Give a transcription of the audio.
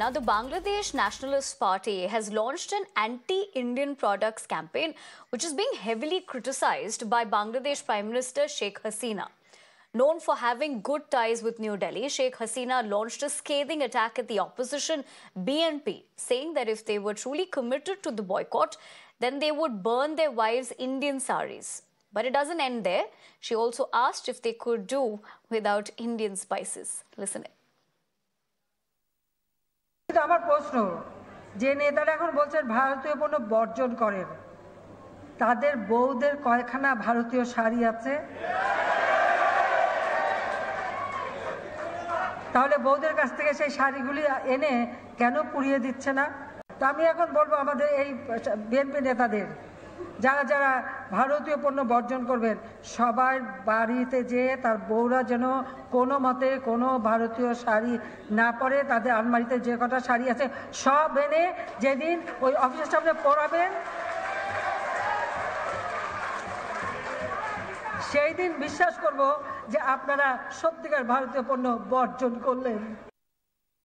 Now, the Bangladesh Nationalist Party has launched an anti-Indian products campaign, which is being heavily criticized by Bangladesh Prime Minister Sheikh Hasina. Known for having good ties with New Delhi, Sheikh Hasina launched a scathing attack at the opposition BNP, saying that if they were truly committed to the boycott, then they would burn their wives' Indian saris. But it doesn't end there. She also asked if they could do without Indian spices. Listen in. আমার প্রশ্ন যে নেতারা এখন বলছেন ভারতীয় পণ্য বর্জন করেন তাদের বউদের কয়খানা ভারতীয় শাড়ি আছে তাহলে বউদের কাছ থেকে সেই শাড়িগুলি এনে কেন পুড়িয়ে দিচ্ছে না তো আমি এখন বলবো আমাদের এই বিএনপি নেতাদের যারা যারা ভারতীয় পণ্য বর্জন করবেন সবার বাড়িতে যে তার বউরা যেন কোনো মতে কোনো ভারতীয় শাড়ি না পরে তাদের আলমারিতে যে কটা শাড়ি আছে সব এনে যেদিন ওই অফিসের সামনে পরাবেন সেই দিন বিশ্বাস করব যে আপনারা সত্যিকার ভারতীয় পণ্য বর্জন করলেন।